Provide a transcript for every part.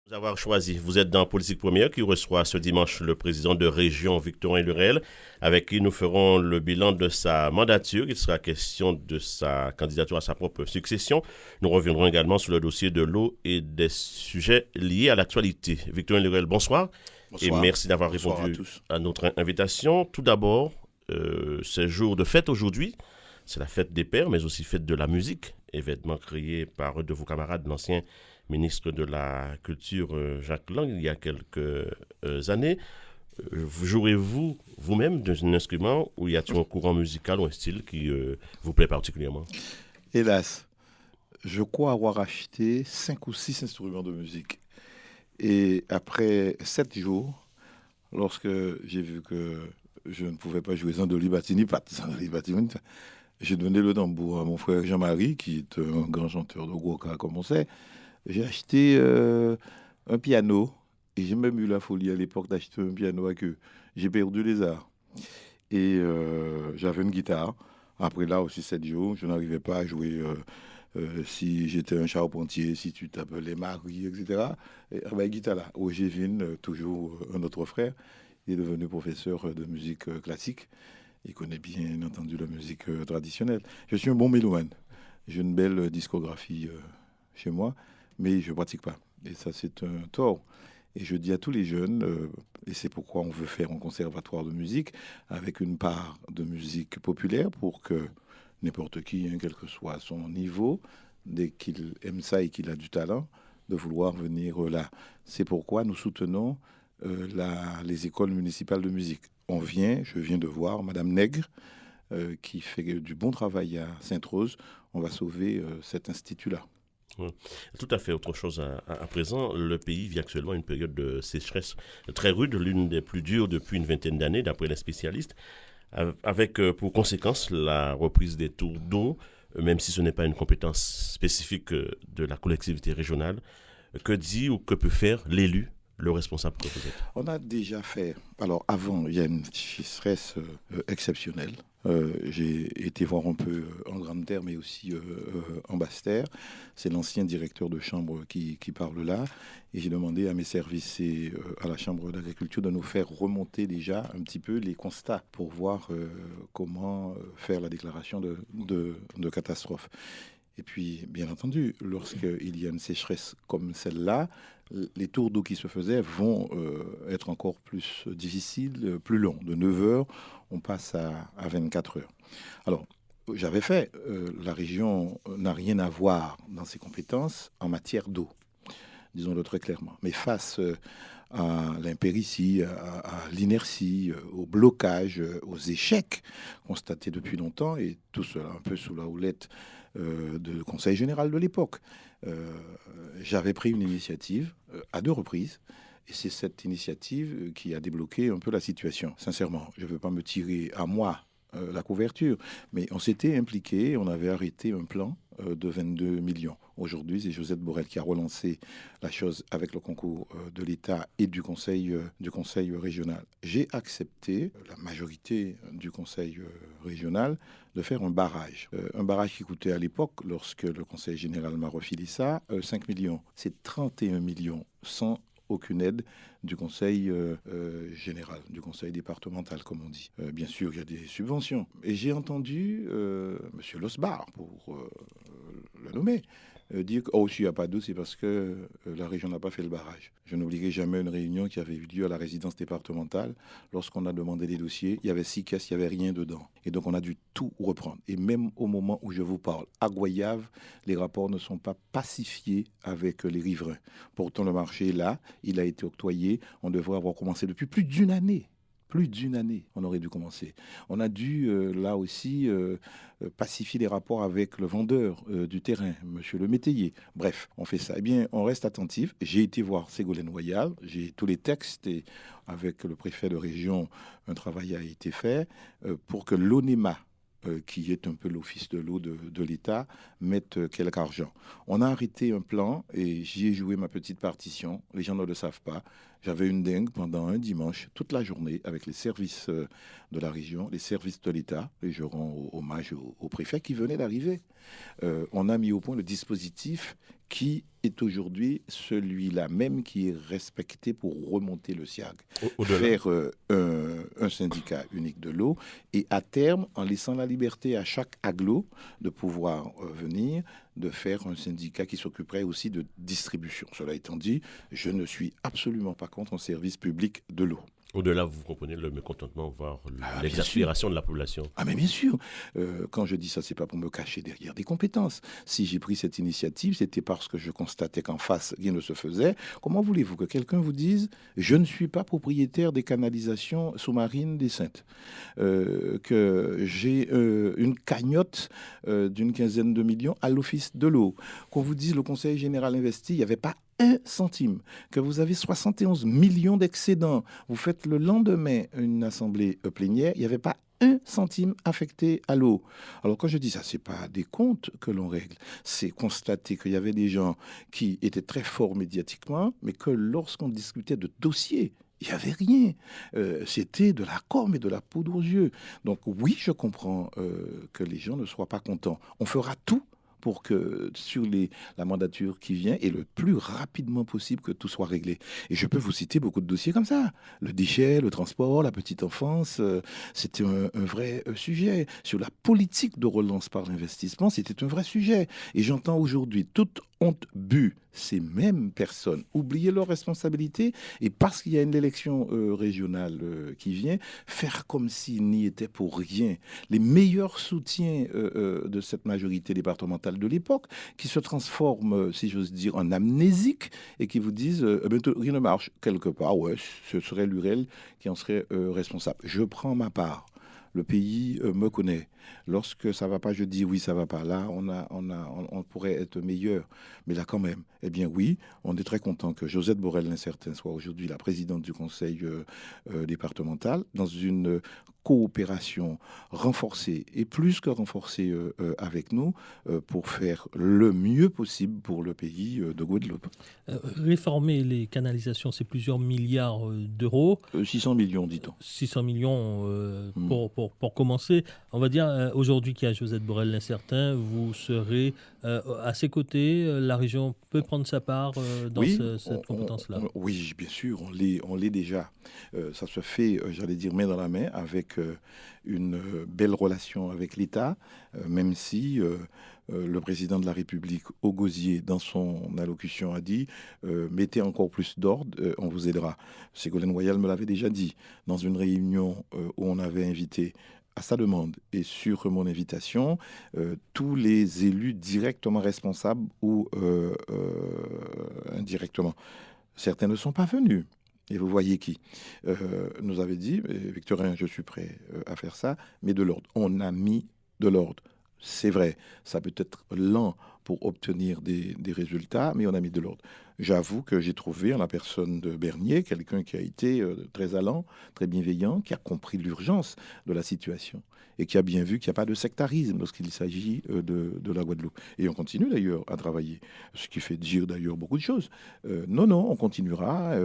Vous avoir choisi. Vous êtes dans Politique Première qui reçoit ce dimanche le président de région Victorin Lurel, avec qui nous ferons le bilan de sa mandature. Il sera question de sa candidature à sa propre succession. Nous reviendrons également sur le dossier de l'eau et des sujets liés à l'actualité. Victorin Lurel, bonsoir. Et Bonsoir. merci d'avoir Bonsoir à répondu tous. à notre invitation. Tout d'abord, c'est jour de fête aujourd'hui. C'est la fête des pères, mais aussi fête de la musique, événement créé par un de vos camarades, l'ancien ministre de la Culture, Jacques Lang, il y a quelques années. Jouez-vous vous-même d'un instrument ou y a-t-il un courant musical ou un style qui vous plaît particulièrement? Hélas, je crois avoir acheté 5 ou 6 instruments de musique. Et après 7 jours, lorsque j'ai vu que je ne pouvais pas jouer Zandoli Battini, pas Zandoli Battini, j'ai donné le tambour à mon frère Jean-Marie, qui est un grand chanteur de Gwoka, comme on sait. J'ai acheté un piano, et j'ai même eu la folie à l'époque d'acheter un piano avec eux. J'ai perdu les arts. Et j'avais une guitare. Après là aussi 7 jours, je n'arrivais pas à jouer. Si j'étais un charpentier, si tu t'appelais Marie, etc. Et avec guitare là, Roger Vine, toujours un autre frère, il est devenu professeur de musique classique. Il connaît bien entendu la musique traditionnelle. Je suis un bon mélomane. J'ai une belle discographie chez moi, mais je ne pratique pas. Et ça, c'est un tort. Et je dis à tous les jeunes, et c'est pourquoi on veut faire un conservatoire de musique avec une part de musique populaire pour que n'importe qui, hein, quel que soit son niveau, dès qu'il aime ça et qu'il a du talent, de vouloir venir là. C'est pourquoi nous soutenons les écoles municipales de musique. Je viens de voir Madame Nègre, qui fait du bon travail à Sainte-Rose. On va sauver cet institut-là. Oui. Tout à fait autre chose à présent. Le pays vit actuellement une période de sécheresse très rude, l'une des plus dures depuis une vingtaine d'années, d'après les spécialistes, avec pour conséquence la reprise des tours d'eau, même si ce n'est pas une compétence spécifique de la collectivité régionale. Que dit ou que peut faire l'élu, le responsable que vous êtes? On a déjà fait. Alors, avant, il y a une sécheresse exceptionnelle. J'ai été voir un peu en grande terre, mais aussi en basse terre. C'est l'ancien directeur de chambre qui parle là. Et j'ai demandé à mes services et à la chambre d'agriculture de nous faire remonter déjà un petit peu les constats pour voir comment faire la déclaration de catastrophe. Et puis, bien entendu, lorsqu'il y a une sécheresse comme celle-là, les tours d'eau qui se faisaient vont être encore plus difficiles, plus longs. De 9 heures, on passe à 24 heures. Alors, j'avais fait, la région n'a rien à voir dans ses compétences en matière d'eau, disons-le très clairement. Mais face à l'impéritie, à l'inertie, au blocage, aux échecs constatés depuis longtemps, et tout cela un peu sous la houlette du Conseil général de l'époque. J'avais pris une initiative à 2 reprises, et c'est cette initiative qui a débloqué un peu la situation. Sincèrement, je ne veux pas me tirer à moi la couverture, mais on s'était impliqué, on avait arrêté un plan de 22 millions. Aujourd'hui, c'est Josette Borrell qui a relancé la chose avec le concours de l'État et du conseil régional. J'ai accepté, la majorité du conseil régional, de faire un barrage. Un barrage qui coûtait à l'époque, lorsque le conseil général m'a refilé ça, 5 millions. C'est 31 millions sans aucune aide du conseil général, du conseil départemental, comme on dit. Bien sûr, il y a des subventions. Et j'ai entendu M. Losbar, pour le nommer, dire que s'il n'y a pas d'eau, c'est parce que la région n'a pas fait le barrage. Je n'oublierai jamais une réunion qui avait eu lieu à la résidence départementale. Lorsqu'on a demandé des dossiers, il y avait 6 caisses, il n'y avait rien dedans. Et donc, on a dû tout reprendre. Et même au moment où je vous parle, à Goyave, les rapports ne sont pas pacifiés avec les riverains. Pourtant, le marché est là, il a été octroyé. On devrait avoir commencé depuis plus d'une année. Plus d'une année, on aurait dû commencer. On a dû, là aussi, pacifier les rapports avec le vendeur du terrain, monsieur le métayer. Bref, on fait ça. Eh bien, on reste attentif. J'ai été voir Ségolène Royal, j'ai tous les textes et avec le préfet de région, un travail a été fait pour que l'ONEMA, qui est un peu l'office de l'eau de l'État, mettre quelque argent. On a arrêté un plan et j'y ai joué ma petite partition. Les gens ne le savent pas. J'avais une dingue pendant un dimanche, toute la journée, avec les services de la région, les services de l'État, et je rends hommage au préfet qui venait d'arriver. On a mis au point le dispositif qui est aujourd'hui celui-là même qui est respecté pour remonter le SIAG, Au-delà. faire un syndicat unique de l'eau et à terme, en laissant la liberté à chaque agglo de pouvoir venir, de faire un syndicat qui s'occuperait aussi de distribution. Cela étant dit, je ne suis absolument pas contre un service public de l'eau. Au-delà, vous comprenez le mécontentement, voire Bien l'exaspération de la population. Ah mais bien sûr, quand je dis ça, c'est pas pour me cacher derrière des compétences. Si j'ai pris cette initiative, c'était parce que je constatais qu'en face, rien ne se faisait. Comment voulez-vous que quelqu'un vous dise « je ne suis pas propriétaire des canalisations sous-marines des Saintes que j'ai une cagnotte d'une quinzaine de millions à l'Office de l'eau, qu'on vous dise le Conseil général investi, il n'y avait pas 1 centime, que vous avez 71 millions d'excédents, vous faites le lendemain une assemblée plénière, il n'y avait pas 1 centime affecté à l'eau. Alors quand je dis ça, c'est pas des comptes que l'on règle, c'est constater qu'il y avait des gens qui étaient très forts médiatiquement, mais que lorsqu'on discutait de dossiers, il n'y avait rien. C'était de la com et de la poudre aux yeux. Donc oui, je comprends que les gens ne soient pas contents. On fera tout pour que sur la mandature qui vient et le plus rapidement possible que tout soit réglé. Et je peux vous citer beaucoup de dossiers comme ça. Le déchet, le transport, la petite enfance, c'était un vrai sujet. Sur la politique de relance par l'investissement, c'était un vrai sujet. Et j'entends aujourd'hui toute honte bu ces mêmes personnes oublier leurs responsabilités et parce qu'il y a une élection régionale qui vient, faire comme s'il n'y était pour rien. Les meilleurs soutiens de cette majorité départementale de l'époque qui se transforment, si j'ose dire, en amnésiques et qui vous disent rien ne marche quelque part. Ouais, ce serait l'URL qui en serait responsable. Je prends ma part. Le pays me connaît. Lorsque ça va pas, je dis oui, ça va pas. Là, on pourrait être meilleur. Mais là, quand même, eh bien oui, on est très content que Josette Borel-Lincertin soit aujourd'hui la présidente du conseil départemental dans une coopération renforcée et plus que renforcée avec nous pour faire le mieux possible pour le pays de Guadeloupe. Réformer les canalisations, c'est plusieurs milliards d'euros. 600 millions, dit-on. 600 millions pour commencer. On va dire, aujourd'hui qu'il y a Josette Borel-Lincertin, vous serez à ses côtés. La région peut prendre sa part dans Oui, cette compétence-là. Oui, bien sûr, on l'est déjà. Ça se fait, j'allais dire, main dans la main avec une belle relation avec l'État, même si le président de la République, au Gosier, dans son allocution, a dit mettez encore plus d'ordre, on vous aidera. Ségolène Royal me l'avait déjà dit dans une réunion où on avait invité à sa demande et sur mon invitation, tous les élus directement responsables ou indirectement. Certains ne sont pas venus. Et vous voyez qui nous avait dit, Victorin, je suis prêt à faire ça, mais de l'ordre. On a mis de l'ordre. C'est vrai, ça peut être lent pour obtenir des résultats, mais on a mis de l'ordre. J'avoue que j'ai trouvé en la personne de Bernier quelqu'un qui a été très allant, très bienveillant, qui a compris l'urgence de la situation et qui a bien vu qu'il n'y a pas de sectarisme lorsqu'il s'agit de la Guadeloupe. Et on continue d'ailleurs à travailler, ce qui fait dire d'ailleurs beaucoup de choses. Non, on continuera.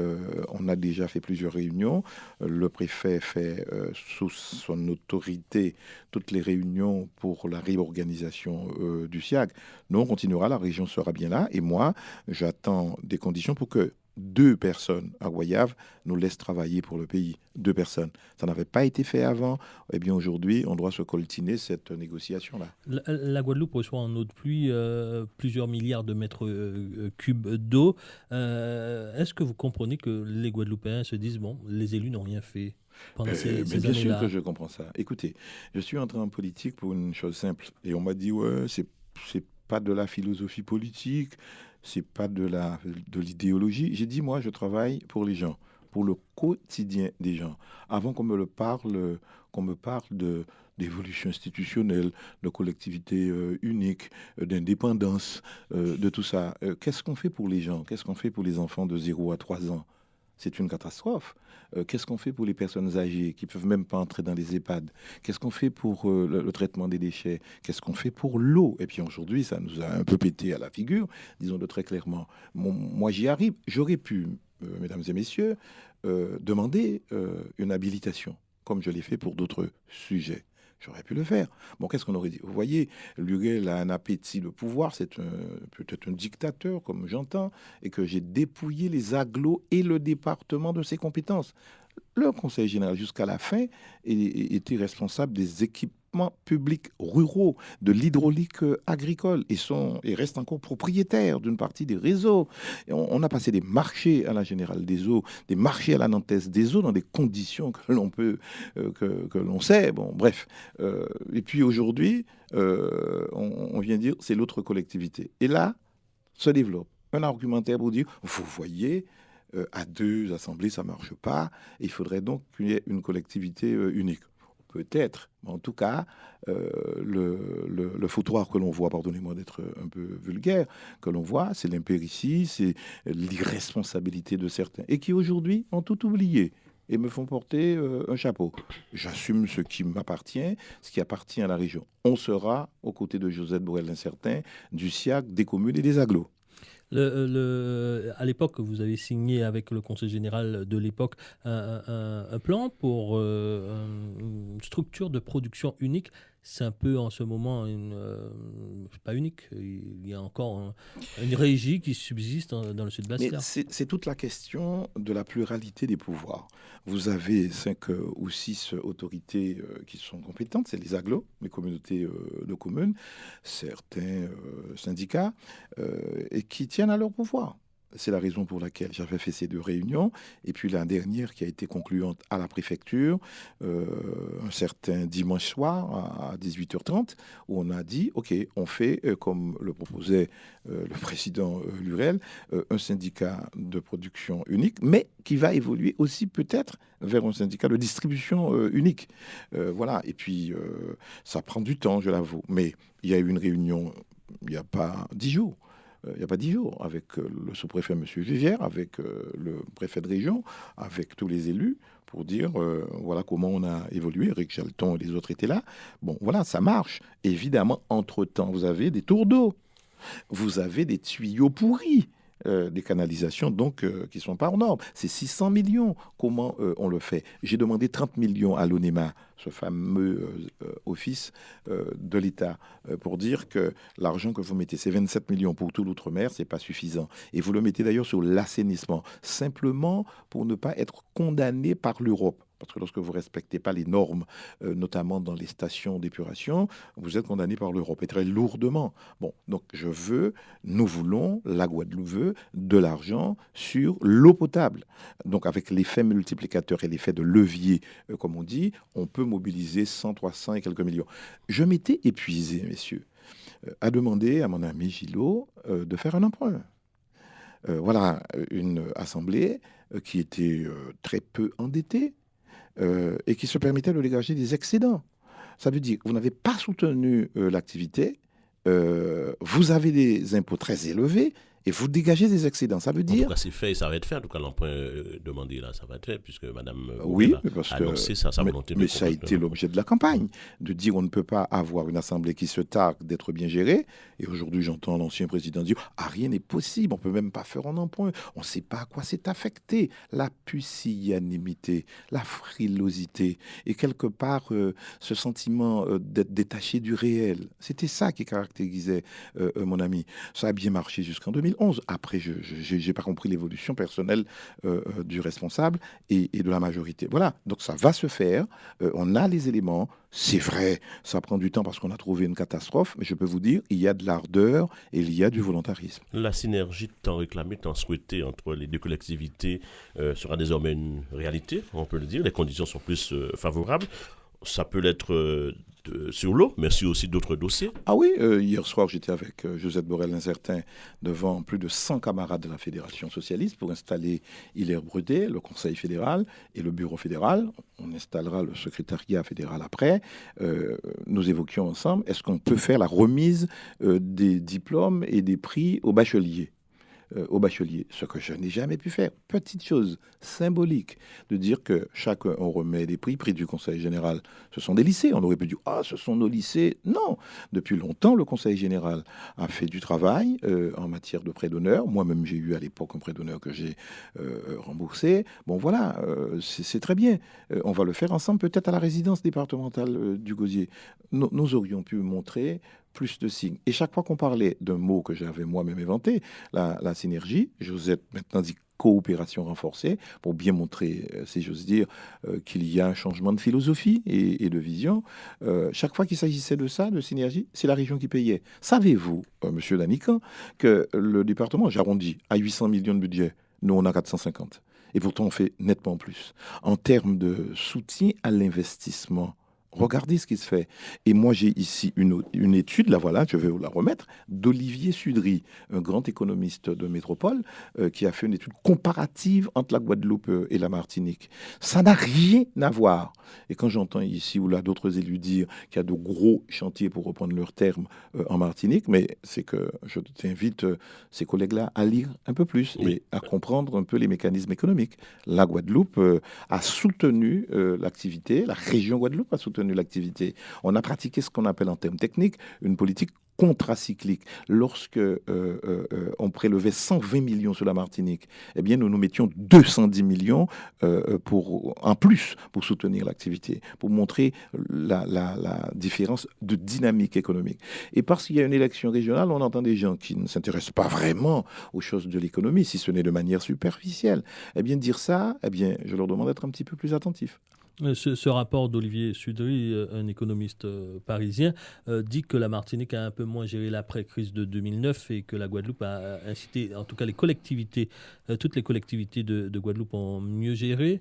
On a déjà fait plusieurs réunions. Le préfet fait sous son autorité toutes les réunions pour la réorganisation du SIAG. Nous, on continuera, la région sera bien là. Et moi, j'attends des conditions pour que 2 personnes à Guayave nous laissent travailler pour le pays. 2 personnes. Ça n'avait pas été fait avant. Eh bien, aujourd'hui, on doit se coltiner cette négociation-là. La Guadeloupe reçoit en eau de pluie plusieurs milliards de mètres cubes d'eau. Est-ce que vous comprenez que les Guadeloupéens se disent, bon, les élus n'ont rien fait pendant ces bien années-là? sûr que je comprends ça. Écoutez, je suis entré en politique pour une chose simple. Et on m'a dit, ouais, c'est pas de la philosophie politique, c'est pas de l'idéologie. J'ai dit, moi, je travaille pour les gens, pour le quotidien des gens. Avant qu'on me parle d'évolution institutionnelle, de collectivité unique, d'indépendance, de tout ça. Qu'est-ce qu'on fait pour les gens? Qu'est-ce qu'on fait pour les enfants de 0 à 3 ans? C'est une catastrophe. Qu'est-ce qu'on fait pour les personnes âgées qui ne peuvent même pas entrer dans les EHPAD? Qu'est-ce qu'on fait pour le traitement des déchets? Qu'est-ce qu'on fait pour l'eau? Et puis aujourd'hui, ça nous a un peu pété à la figure, disons-le très clairement. Moi, j'y arrive. J'aurais pu, mesdames et messieurs, demander une habilitation, comme je l'ai fait pour d'autres sujets. J'aurais pu le faire. Bon, qu'est-ce qu'on aurait dit? Vous voyez, Lurel a un appétit de pouvoir, c'est peut-être un dictateur, comme j'entends, et que j'ai dépouillé les agglos et le département de ses compétences. Le conseil général, jusqu'à la fin, était responsable des équipements publics ruraux, de l'hydraulique agricole, et reste encore propriétaire d'une partie des réseaux. Et on a passé des marchés à la Générale des Eaux, des marchés à la Nantaise des Eaux, dans des conditions que l'on peut, que l'on sait. Bon, bref. Et puis aujourd'hui, on vient dire c'est l'autre collectivité. Et là, se développe un argumentaire pour dire, vous voyez, à deux assemblées, ça ne marche pas. Il faudrait donc qu'il y ait une collectivité unique. Peut-être, mais en tout cas, le foutoir que l'on voit, pardonnez-moi d'être un peu vulgaire, que l'on voit, c'est l'impéritie, c'est l'irresponsabilité de certains, et qui aujourd'hui ont tout oublié et me font porter un chapeau. J'assume ce qui m'appartient, ce qui appartient à la région. On sera aux côtés de Josette Borel-Incertain, du SIAC, des communes et des agglos. À l'époque, vous avez signé avec le conseil général de l'époque un plan pour une structure de production unique. C'est un peu en ce moment pas unique. Il y a encore une régie qui subsiste dans le sud Mais Bastia. c'est toute la question de la pluralité des pouvoirs. Vous avez 5 ou 6 autorités qui sont compétentes, c'est les agglos, les communautés de communes, certains syndicats, et qui tiennent à leur pouvoir. C'est la raison pour laquelle j'avais fait ces 2 réunions. Et puis la dernière qui a été concluante à la préfecture, un certain dimanche soir à 18h30, où on a dit, OK, on fait, comme le proposait le président Lurel, un syndicat de production unique, mais qui va évoluer aussi peut-être vers un syndicat de distribution unique. Voilà. Et puis, ça prend du temps, je l'avoue. Mais il y a eu une réunion il n'y a pas 10 jours. Il n'y a pas 10 jours, avec le sous-préfet M. Vivière, avec le préfet de région, avec tous les élus, pour dire voilà comment on a évolué. Eric Jalton et les autres étaient là. Bon, voilà, ça marche. Évidemment, entre-temps, vous avez des tours d'eau, vous avez des tuyaux pourris. Des canalisations donc qui ne sont pas en norme. C'est 600 millions. Comment on le fait? J'ai demandé 30 millions à l'ONEMA, ce fameux office de l'État, pour dire que l'argent que vous mettez, c'est 27 millions pour tout l'outre-mer, c'est pas suffisant. Et vous le mettez d'ailleurs sur l'assainissement, simplement pour ne pas être condamné par l'Europe. Parce que lorsque vous ne respectez pas les normes, notamment dans les stations d'épuration, vous êtes condamné par l'Europe, et très lourdement. Bon, donc nous voulons, la Guadeloupe veut, de l'argent sur l'eau potable. Donc avec l'effet multiplicateur et l'effet de levier, comme on dit, on peut mobiliser 100, 300 et quelques millions. Je m'étais épuisé, messieurs, à demander à mon ami Gillot de faire un emprunt. Voilà, une assemblée qui était très peu endettée, et qui se permettait de dégager des excédents. Ça veut dire que vous n'avez pas soutenu l'activité, vous avez des impôts très élevés et vous dégagez des excédents. Ça veut En tout dire... cas, c'est fait et ça va être fait. En tout cas, l'emprunt demandé là, ça va être fait, puisque Mme Oui, Borel a annoncé sa volonté. Mais ça a été l'objet de la campagne, de dire on ne peut pas avoir une assemblée qui se targue d'être bien gérée. Et aujourd'hui, j'entends l'ancien président dire rien n'est possible, on ne peut même pas faire un emprunt. On ne sait pas à quoi c'est affecté. La pusillanimité, la frilosité et quelque part ce sentiment d'être détaché du réel. C'était ça qui caractérisait mon ami. Ça a bien marché jusqu'en 2011. Après, je n'ai pas compris l'évolution personnelle du responsable et de la majorité. Voilà, donc ça va se faire. On a les éléments. C'est vrai, ça prend du temps parce qu'on a trouvé une catastrophe, mais je peux vous dire, il y a de l'ardeur et il y a du volontarisme. La synergie tant réclamée, tant souhaitée entre les 2 collectivités sera désormais une réalité, on peut le dire. Les conditions sont plus favorables. Ça peut l'être sur l'eau, mais aussi d'autres dossiers. Ah oui, hier soir, j'étais avec Josette Borel-Incertain devant plus de 100 camarades de la Fédération socialiste pour installer Hilaire Bredet, le Conseil fédéral et le Bureau fédéral. On installera le secrétariat fédéral après. Nous évoquions ensemble, est-ce qu'on peut faire la remise des diplômes et des prix aux bacheliers? aux bacheliers, ce que je n'ai jamais pu faire. Petite chose symbolique, de dire que on remet des prix du Conseil général. Ce sont des lycées. On aurait pu dire, ce sont nos lycées. Non, depuis longtemps, le Conseil général a fait du travail en matière de prêt d'honneur. Moi-même, j'ai eu à l'époque un prêt d'honneur que j'ai remboursé. Bon, voilà, c'est très bien. On va le faire ensemble, peut-être à la résidence départementale du Gosier. Nous aurions pu montrer plus de signes. Et chaque fois qu'on parlait d'un mot que j'avais moi-même inventé, la synergie, Josette maintenant dit coopération renforcée, pour bien montrer, si j'ose dire, qu'il y a un changement de philosophie et de vision. Chaque fois qu'il s'agissait de ça, de synergie, c'est la région qui payait. Savez-vous, monsieur Danican, que le département, j'arrondis, a 800 millions de budget, nous on a 450. Et pourtant on fait nettement plus. En termes de soutien à l'investissement, regardez ce qui se fait. Et moi, j'ai ici une étude, là voilà, je vais vous la remettre, d'Olivier Sudry, un grand économiste de métropole, qui a fait une étude comparative entre la Guadeloupe et la Martinique. Ça n'a rien à voir. Et quand j'entends ici ou là d'autres élus dire qu'il y a de gros chantiers, pour reprendre leurs termes, en Martinique, mais c'est que je t'invite, ces collègues-là, à lire un peu plus et à comprendre un peu les mécanismes économiques. La Guadeloupe a soutenu l'activité, la région Guadeloupe a soutenu l'activité. On a pratiqué ce qu'on appelle en termes techniques une politique contracyclique. Lorsque on prélevait 120 millions sur la Martinique, eh bien nous mettions 210 millions en plus pour soutenir l'activité, pour montrer la différence de dynamique économique. Et parce qu'il y a une élection régionale, on entend des gens qui ne s'intéressent pas vraiment aux choses de l'économie, si ce n'est de manière superficielle. Eh bien dire ça, eh bien je leur demande d'être un petit peu plus attentifs. Ce rapport d'Olivier Sudry, un économiste parisien, dit que la Martinique a un peu moins géré l'après-crise de 2009 et que la Guadeloupe a incité, en tout cas les collectivités, toutes les collectivités de Guadeloupe ont mieux géré.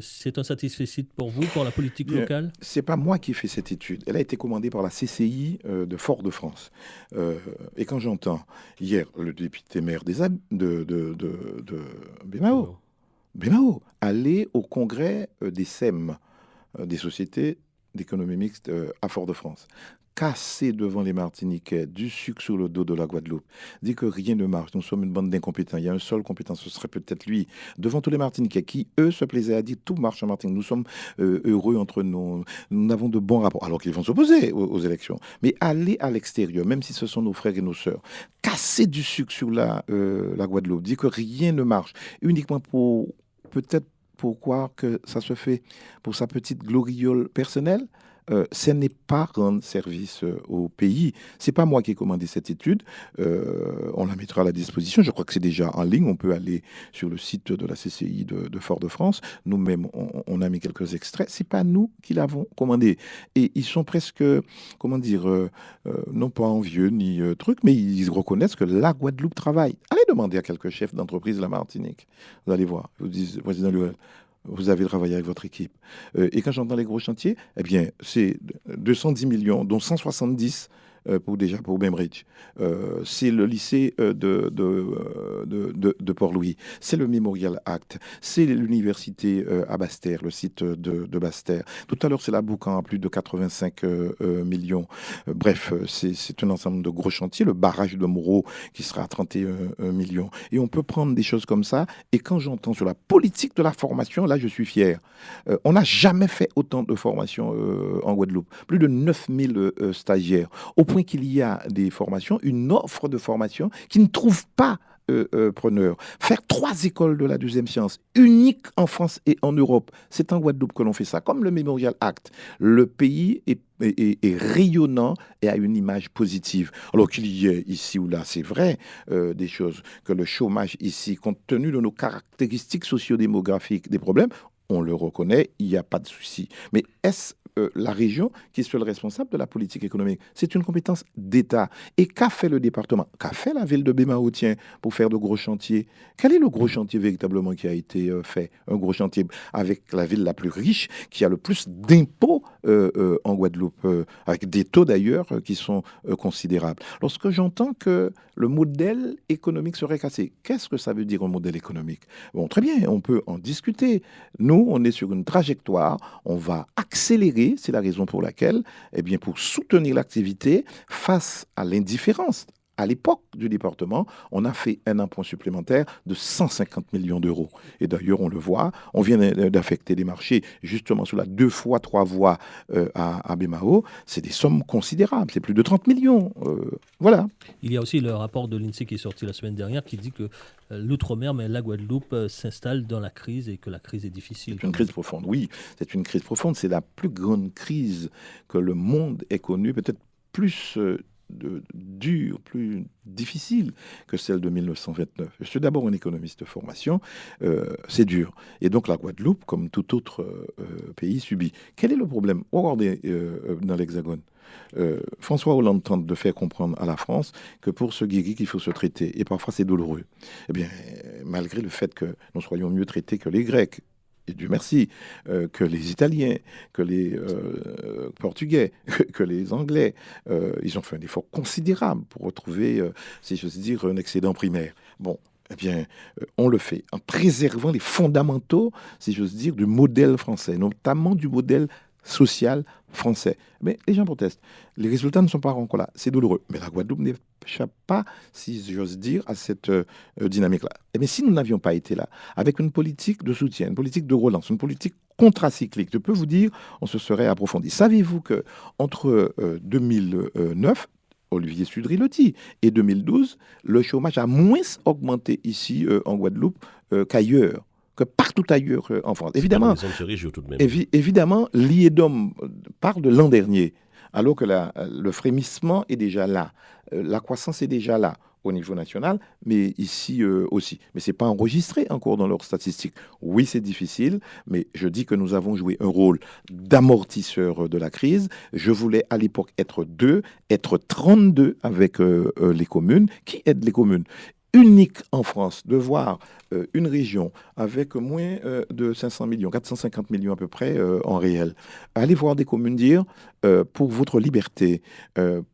C'est un satisfecit pour vous, pour la politique locale ? C'est pas moi qui ai fait cette étude. Elle a été commandée par la CCI de Fort-de-France. Et quand j'entends hier le député maire de Bémao aller au congrès des SEM, des sociétés d'économie mixte à Fort-de-France, casser devant les Martiniquais du sucre sur le dos de la Guadeloupe, dit que rien ne marche, nous sommes une bande d'incompétents, il y a un seul compétent, ce serait peut-être lui, devant tous les Martiniquais qui, eux, se plaisaient à dire tout marche en Martinique, nous sommes heureux entre nous, nous avons de bons rapports, alors qu'ils vont s'opposer aux élections. Mais aller à l'extérieur, même si ce sont nos frères et nos sœurs, casser du sucre sur la Guadeloupe, dit que rien ne marche, uniquement pour peut-être pour croire que ça se fait pour sa petite gloriole personnelle, ce n'est pas rendre service au pays. C'est pas moi qui ai commandé cette étude. On la mettra à la disposition. Je crois que c'est déjà en ligne. On peut aller sur le site de la CCI de Fort-de-France. Nous-mêmes, on a mis quelques extraits. C'est pas nous qui l'avons commandé. Et ils sont presque, non pas envieux ni truc, mais ils reconnaissent que la Guadeloupe travaille. Allez demander à quelques chefs d'entreprise de la Martinique. Vous allez voir. Vous dites, président Luel, vous avez travaillé avec votre équipe. Et quand j'entends les gros chantiers, eh bien, c'est 210 millions, dont 170 pour Bainbridge. C'est le lycée de Port-Louis. C'est le Memorial Act. C'est l'université à Basse-Terre, le site de Basse-Terre. Tout à l'heure, c'est la Boucan à plus de 85 millions. Bref, c'est un ensemble de gros chantiers. Le barrage de Moreau qui sera à 31 millions. Et on peut prendre des choses comme ça. Et quand j'entends sur la politique de la formation, là, je suis fier. On n'a jamais fait autant de formation en Guadeloupe. Plus de 9000 stagiaires. Au point qu'il y a des formations, une offre de formation qui ne trouve pas preneur. Faire 3 écoles de la deuxième science, uniques en France et en Europe, c'est en Guadeloupe que l'on fait ça. Comme le Memorial Act, le pays est rayonnant et a une image positive. Alors qu'il y ait ici ou là, c'est vrai, des choses, que le chômage ici, compte tenu de nos caractéristiques sociodémographiques, des problèmes, on le reconnaît, il n'y a pas de souci. Mais est-ce la région qui est seule responsable de la politique économique? C'est une compétence d'État. Et qu'a fait le département? Qu'a fait la ville de Bémao, tiens, pour faire de gros chantiers? Quel est le gros chantier véritablement qui a été fait? Un gros chantier avec la ville la plus riche, qui a le plus d'impôts en Guadeloupe, avec des taux d'ailleurs qui sont considérables. Lorsque j'entends que le modèle économique serait cassé, qu'est-ce que ça veut dire un modèle économique? Bon, très bien, on peut en discuter. Nous, on est sur une trajectoire, on va accélérer, c'est la raison pour laquelle, eh bien, pour soutenir l'activité face à l'indifférence à l'époque du département, on a fait un emprunt supplémentaire de 150 millions d'euros. Et d'ailleurs, on le voit, on vient d'affecter des marchés justement sur la 2 fois 3 voies à BMAO. C'est des sommes considérables, c'est plus de 30 millions. Voilà. Il y a aussi le rapport de l'INSEE qui est sorti la semaine dernière qui dit que l'outre-mer, mais la Guadeloupe s'installe dans la crise et que la crise est difficile. C'est une crise profonde, oui. C'est une crise profonde. C'est la plus grande crise que le monde ait connue, peut-être plus dure, plus difficile que celle de 1929. Je suis d'abord un économiste de formation, c'est dur. Et donc la Guadeloupe, comme tout autre pays, subit. Quel est le problème? Regardez dans l'Hexagone. François Hollande tente de faire comprendre à la France que pour se guérir, il faut se traiter. Et parfois, c'est douloureux. Eh bien, malgré le fait que nous soyons mieux traités que les Grecs, et Dieu merci, que les Italiens, que les Portugais, que les Anglais, ils ont fait un effort considérable pour retrouver, si j'ose dire, un excédent primaire. Bon, eh bien, on le fait en préservant les fondamentaux, si j'ose dire, du modèle français, notamment du modèle social français. Mais les gens protestent. Les résultats ne sont pas encore là. C'est douloureux. Mais la Guadeloupe n'échappe pas, si j'ose dire, à cette dynamique-là. Et bien, si nous n'avions pas été là, avec une politique de soutien, une politique de relance, une politique contracyclique, je peux vous dire, on se serait approfondi. Savez-vous que entre 2009, Olivier Sudry le dit, et 2012, le chômage a moins augmenté ici en Guadeloupe qu'ailleurs, que partout ailleurs en France. Évidemment, évidemment, l'IEDOM parle de l'an dernier, alors que le frémissement est déjà là, la croissance est déjà là au niveau national, mais ici aussi. Mais ce n'est pas enregistré encore dans leurs statistiques. Oui, c'est difficile, mais je dis que nous avons joué un rôle d'amortisseur de la crise. Je voulais à l'époque être 32 avec les communes. Qui aide les communes ? Unique en France de voir une région avec moins de 500 millions, 450 millions à peu près en réel. Allez voir des communes dire pour votre liberté,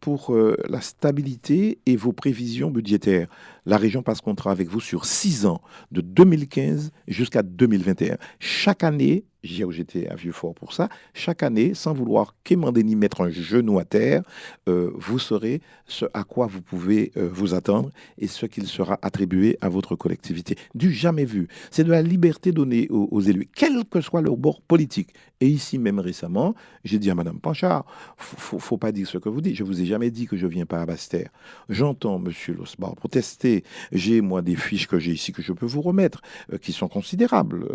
pour la stabilité et vos prévisions budgétaires. La région passe contrat avec vous sur 6 ans, de 2015 jusqu'à 2021. Chaque année, j'étais à Vieux-Fort pour ça, chaque année, sans vouloir quémander ni mettre un genou à terre, vous saurez ce à quoi vous pouvez vous attendre et ce qu'il sera attribué à votre collectivité. Du jamais vu. C'est de la liberté donnée aux élus, quel que soit leur bord politique. Et ici même récemment, j'ai dit à Mme Panchard, faut pas dire ce que vous dites. Je vous ai jamais dit que je viens pas à Basse-Terre. J'entends M. Losbar protester. J'ai, moi, des fiches que j'ai ici que je peux vous remettre, qui sont considérables.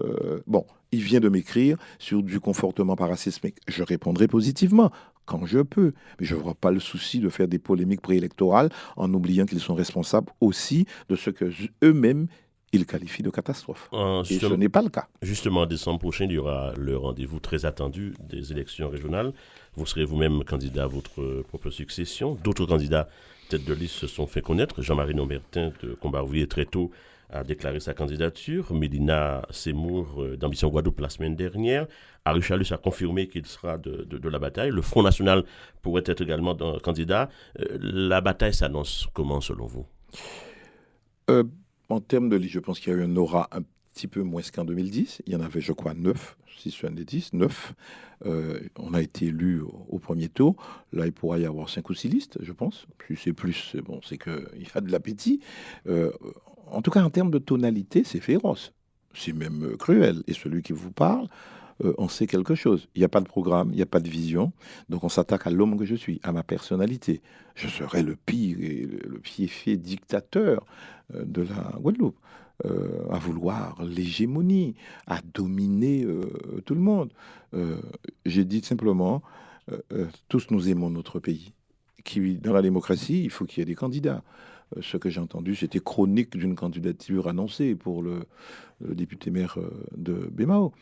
Bon, il vient de m'écrire sur du confortement parasismique. Je répondrai positivement quand je peux. Mais je ne vois pas le souci de faire des polémiques préélectorales en oubliant qu'ils sont responsables aussi de ce que eux-mêmes ils qualifient de catastrophe. Et ce n'est pas le cas. Justement, en décembre prochain, il y aura le rendez-vous très attendu des élections régionales. Vous serez vous-même candidat à votre propre succession. D'autres candidats tête de liste se sont fait connaître. Jean-Marie Nomertin de Combat-Ouvrier très tôt a déclaré sa candidature. Mélina Seymour d'Ambition Guadeloupe la semaine dernière. Harry Chalus a confirmé qu'il sera de la bataille. Le Front National pourrait être également candidat. La bataille s'annonce comment selon vous? En termes de liste, je pense qu'il y a eu un aura un petit peu moins qu'en 2010. Il y en avait, je crois, 9, 9. On a été élus au premier tour. Là, il pourra y avoir 5 ou 6 listes, je pense. Plus c'est plus, bon, c'est qu'il y a de l'appétit. En tout cas, en termes de tonalité, c'est féroce. C'est même cruel. Et celui qui vous parle, on sait quelque chose. Il n'y a pas de programme, il n'y a pas de vision. Donc on s'attaque à l'homme que je suis, à ma personnalité. Je serai le pire et le pied-fait dictateur de la Guadeloupe, à vouloir l'hégémonie, à dominer tout le monde. J'ai dit simplement, tous nous aimons notre pays. Dans la démocratie, il faut qu'il y ait des candidats. Ce que j'ai entendu, c'était chronique d'une candidature annoncée pour le député maire de BMAO.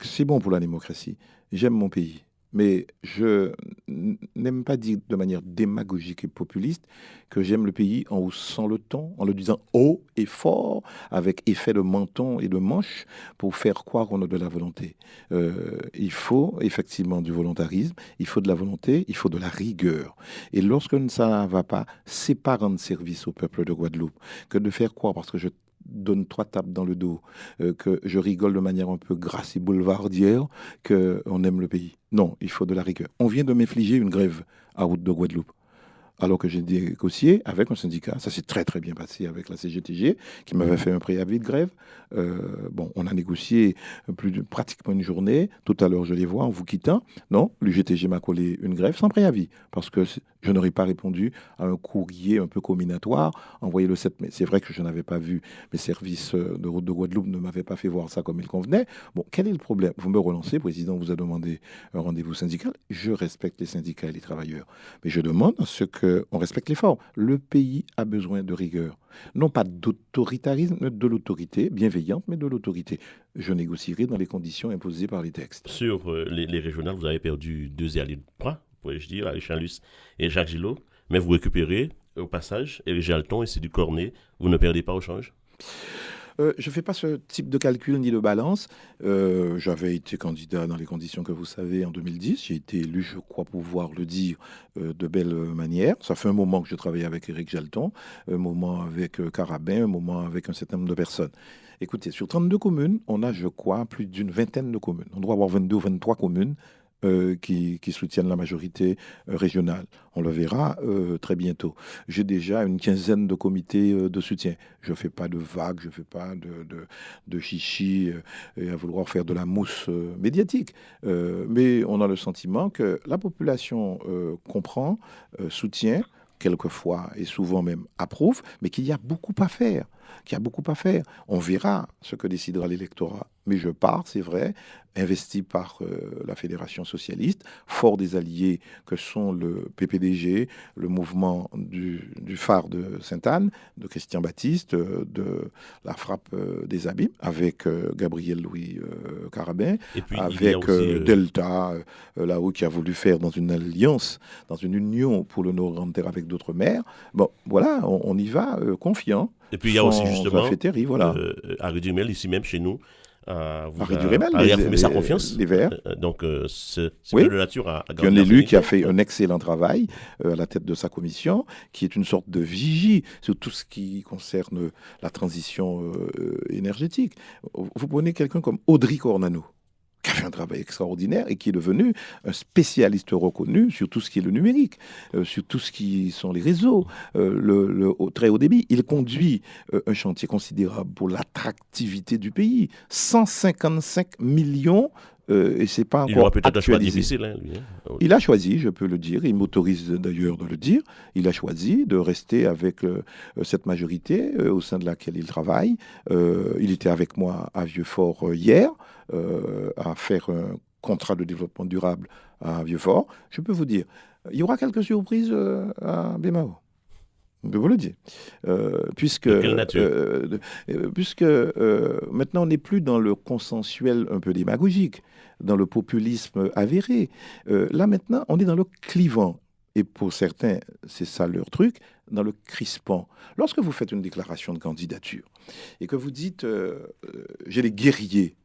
C'est bon pour la démocratie. J'aime mon pays. Mais je n'aime pas dire de manière démagogique et populiste que j'aime le pays en haussant le ton, en le disant haut et fort, avec effet de menton et de manche, pour faire croire qu'on a de la volonté. Il faut effectivement du volontarisme, il faut de la volonté, il faut de la rigueur. Et lorsque ça ne va pas, c'est pas rendre service au peuple de Guadeloupe que de faire croire, parce que je donne 3 tapes dans le dos, que je rigole de manière un peu grasse et boulevardière, qu'on aime le pays. Non, il faut de la rigueur. On vient de m'infliger une grève à Route de Guadeloupe. alors que j'ai négocié avec un syndicat. Ça s'est très très bien passé avec la CGTG, qui m'avait fait un préavis de grève. Bon, on a négocié pratiquement une journée. Tout à l'heure, je les vois en vous quittant. Non, l'UGTG m'a collé une grève sans préavis, parce que je n'aurais pas répondu à un courrier un peu combinatoire envoyé le 7 mai. C'est vrai que je n'avais pas vu, mes services de route de Guadeloupe ne m'avaient pas fait voir ça comme il convenait. Bon, quel est le problème? Vous me relancez, président vous a demandé un rendez-vous syndical. Je respecte les syndicats et les travailleurs, mais je demande à ce qu'on respecte les formes. Le pays a besoin de rigueur. Non pas d'autoritarisme, mais de l'autorité, bienveillante, mais de l'autorité. Je négocierai dans les conditions imposées par les textes. Sur les régionales, vous avez perdu 2 alliés de bras, pourrais-je dire, Alain Chalus et Jacques Gillot, mais vous récupérez au passage Éric Jalton et c'est du Cornet. Vous ne perdez pas au change? Je ne fais pas ce type de calcul ni de balance. J'avais été candidat dans les conditions que vous savez en 2010. J'ai été élu, je crois pouvoir le dire, de belle manière. Ça fait un moment que je travaille avec Éric Jalton, un moment avec Carabin, un moment avec un certain nombre de personnes. Écoutez, sur 32 communes, on a, je crois, plus d'une vingtaine de communes. On doit avoir 22 ou 23 communes qui soutiennent la majorité régionale. On le verra très bientôt. J'ai déjà une quinzaine de comités de soutien. Je ne fais pas de vagues, je ne fais pas de chichi et à vouloir faire de la mousse médiatique. Mais on a le sentiment que la population comprend, soutient, quelquefois et souvent même approuve, mais qu'il y a beaucoup à faire. On verra ce que décidera l'électorat. Mais je pars, c'est vrai, investi par la Fédération socialiste, fort des alliés que sont le PPDG, le mouvement du phare de Sainte-Anne, de Christian Baptiste, de la frappe des Abîmes, avec Gabriel Louis Carabin, Et puis, avec aussi, Delta, là-haut, qui a voulu faire dans une alliance, dans une union pour le Nord-Grande-Terre avec d'autres maires. Bon, voilà, on y va confiant. et puis il y a aussi justement Voilà. Harry Dumel, ici même chez nous, Harry Duremel, a réaffirmé sa confiance. les Verts. Donc, c'est Oui. de nature à Puis un élu qui a fait un excellent travail à la tête de sa commission, qui est une sorte de vigie sur tout ce qui concerne la transition énergétique. Vous prenez quelqu'un comme Audrey Cornano, qui a fait un travail extraordinaire et qui est devenu un spécialiste reconnu sur tout ce qui est le numérique, sur tout ce qui sont les réseaux, très haut débit. Il conduit un chantier considérable pour l'attractivité du pays. 155 millions, et c'est pas Il aura encore peut-être un choix actualisé. difficile. Hein, lui, hein. Il a choisi, je peux le dire, il m'autorise d'ailleurs de le dire, il a choisi de rester avec cette majorité au sein de laquelle il travaille. Il était avec moi à Vieux-Fort hier, à faire un contrat de développement durable à Vieux-Fort. Je peux vous dire, il y aura quelques surprises à Bémao. Je peux vous le dire. Puisque De quelle nature? maintenant, on n'est plus dans le consensuel un peu démagogique, dans le populisme avéré. Là, maintenant, on est dans le clivant. Et pour certains, c'est ça leur truc, dans le crispant. Lorsque vous faites une déclaration de candidature et que vous dites j'ai les guerriers,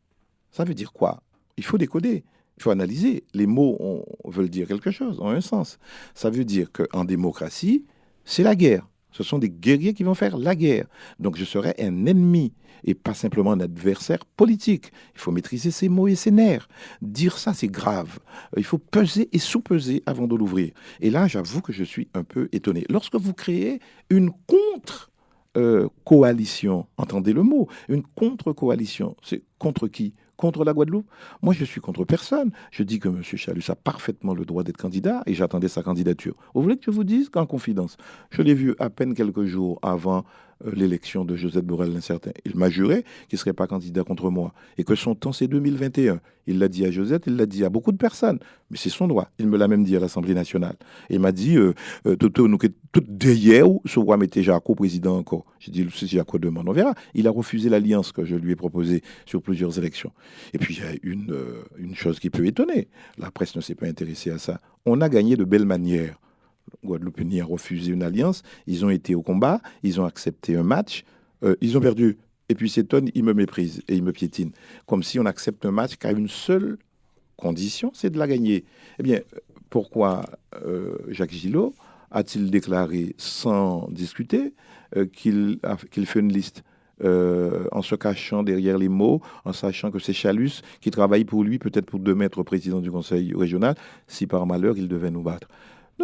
ça veut dire quoi? Il faut décoder. Il faut analyser. Les mots veulent dire quelque chose, ont un sens. Ça veut dire qu'en démocratie, c'est la guerre. Ce sont des guerriers qui vont faire la guerre. Donc je serai un ennemi et pas simplement un adversaire politique. Il faut maîtriser ses mots et ses nerfs. Dire ça, c'est grave. Il faut peser et sous-peser avant de l'ouvrir. Et là, j'avoue que je suis un peu étonné. Lorsque vous créez une contre-coalition, entendez le mot, une contre-coalition, c'est contre qui? Contre la Guadeloupe? Moi, je suis contre personne. Je dis que M. Chalus a parfaitement le droit d'être candidat et j'attendais sa candidature. Vous voulez que je vous dise qu'en confidence, je l'ai vu à peine quelques jours avant l'élection de Josette Borrell l'incertain. Il m'a juré qu'il ne serait pas candidat contre moi et que son temps, c'est 2021. Il l'a dit à Josette, il l'a dit à beaucoup de personnes. Mais c'est son droit. Il me l'a même dit à l'Assemblée nationale. Il m'a dit, tout derrière, ce roi mettait Jaco président encore. J'ai dit, si Jaco demande, on verra. Il a refusé l'alliance que je lui ai proposée sur plusieurs élections. Et puis, il y a une chose qui peut étonner. La presse ne s'est pas intéressée à ça. On a gagné de belles manières. Guadeloupéens a refusé une alliance. Ils ont été au combat. Ils ont accepté un match. Ils ont perdu. Et puis, s'étonne, ils me méprisent et ils me piétinent. Comme si on accepte un match qu'à une seule condition, c'est de la gagner. Eh bien, pourquoi Jacques Gillot a-t-il déclaré sans discuter qu'il fait une liste en se cachant derrière les mots, en sachant que c'est Chalus qui travaille pour lui, peut-être pour demain être président du conseil régional, si par malheur il devait nous battre.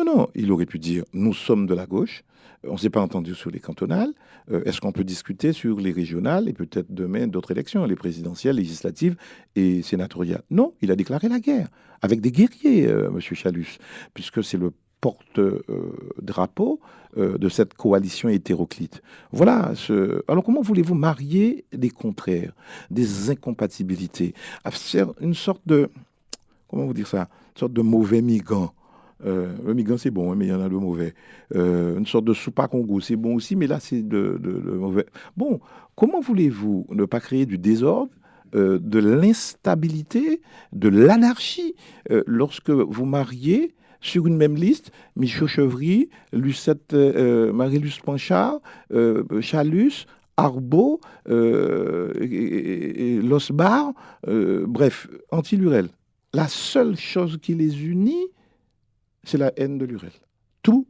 Non, il aurait pu dire nous sommes de la gauche, on ne s'est pas entendu sur les cantonales, est-ce qu'on peut discuter sur les régionales et peut-être demain d'autres élections, les présidentielles, législatives et sénatoriales? Non, il a déclaré la guerre avec des guerriers, M. Chalus, puisque c'est le porte-drapeau de cette coalition hétéroclite. Voilà. Alors comment voulez-vous marier des contraires, des incompatibilités, à faire une sorte de, comment vous dire ça, une sorte de mauvais migrant. Le migrant, c'est bon, hein, mais il y en a de mauvais. Une sorte de soupe à Congo, c'est bon aussi, mais là, c'est de mauvais. Bon, comment voulez-vous ne pas créer du désordre, de l'instabilité, de l'anarchie, lorsque vous mariez sur une même liste Michaud Chevry, Lucette, Marie-Luce Panchard, Chalus, Arbaud, et Losbar, bref, anti-Lurel. La seule chose qui les unit, c'est la haine de Lurel. Tout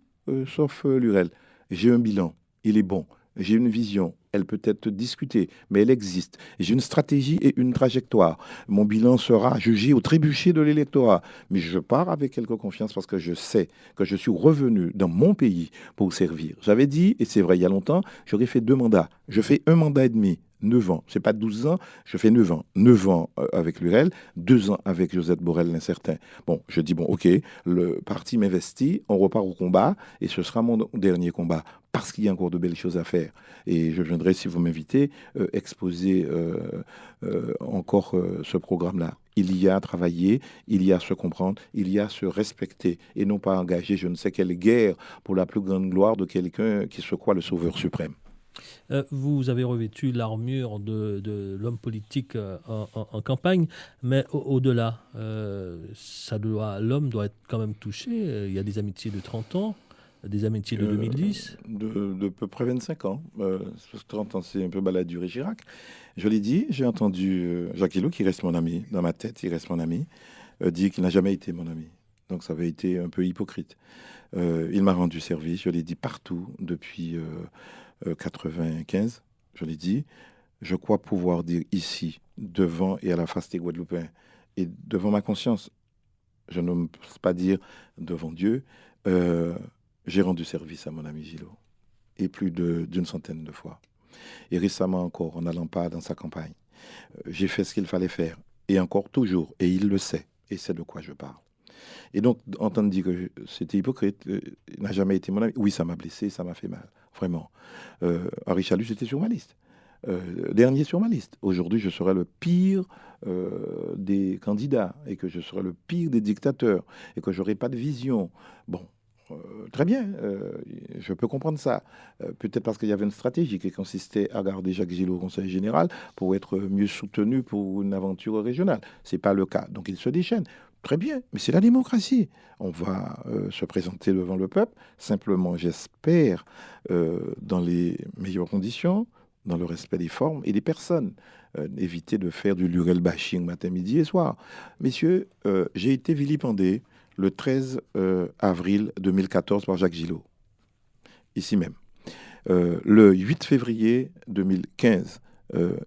sauf Lurel. J'ai un bilan, il est bon. J'ai une vision, elle peut être discutée, mais elle existe. J'ai une stratégie et une trajectoire. Mon bilan sera jugé au trébuchet de l'électorat. Mais je pars avec quelque confiance parce que je sais que je suis revenu dans mon pays pour servir. J'avais dit, et c'est vrai il y a longtemps, j'aurais fait 2 mandats. Je fais 1 mandat et demi. 9 ans. C'est pas 12 ans, je fais 9 ans. 9 ans avec Lurel, 2 ans avec Josette Borrell, l'incertain. Bon, je dis, bon, ok, le parti m'investit, on repart au combat, et ce sera mon dernier combat, parce qu'il y a encore de belles choses à faire. Et je viendrai, si vous m'invitez, exposer encore ce programme-là. Il y a à travailler, il y a à se comprendre, il y a à se respecter, et non pas engager je ne sais quelle guerre pour la plus grande gloire de quelqu'un qui se croit le sauveur suprême. Vous avez revêtu l'armure de l'homme politique en campagne, mais au-delà, l'homme doit être quand même touché. Il y a des amitiés de 30 ans, des amitiés de 2010. De peu près 25 ans. 30 ans, c'est un peu Balladur et Chirac. Je l'ai dit, j'ai entendu Jacques Hillot, qui reste mon ami, dans ma tête, il reste mon ami, dire qu'il n'a jamais été mon ami. Donc ça avait été un peu hypocrite. Il m'a rendu service, je l'ai dit partout depuis 95, je l'ai dit. Je crois pouvoir dire ici, devant et à la face des Guadeloupéens, et devant ma conscience, je ne peux pas dire devant Dieu, j'ai rendu service à mon ami Gillot, et plus d'une centaine de fois. Et récemment encore, en n'allant pas dans sa campagne, j'ai fait ce qu'il fallait faire, et encore toujours, et il le sait, et c'est de quoi je parle. Et donc, entendre dire que c'était hypocrite, il n'a jamais été mon ami. Oui, ça m'a blessé, ça m'a fait mal, vraiment. Henri Chalus était sur ma liste, dernier sur ma liste. Aujourd'hui, je serai le pire des candidats, et que je serai le pire des dictateurs, et que je n'aurai pas de vision. Bon, très bien, je peux comprendre ça. Peut-être parce qu'il y avait une stratégie qui consistait à garder Jacques Gillot au Conseil général pour être mieux soutenu pour une aventure régionale. Ce n'est pas le cas, donc il se déchaîne. Très bien, mais c'est la démocratie. On va se présenter devant le peuple, simplement, j'espère, dans les meilleures conditions, dans le respect des formes et des personnes. Éviter de faire du Lurel bashing matin, midi et soir. Messieurs, j'ai été vilipendé le 13 avril 2014 par Jacques Gillot, ici même. Le 8 février 2015,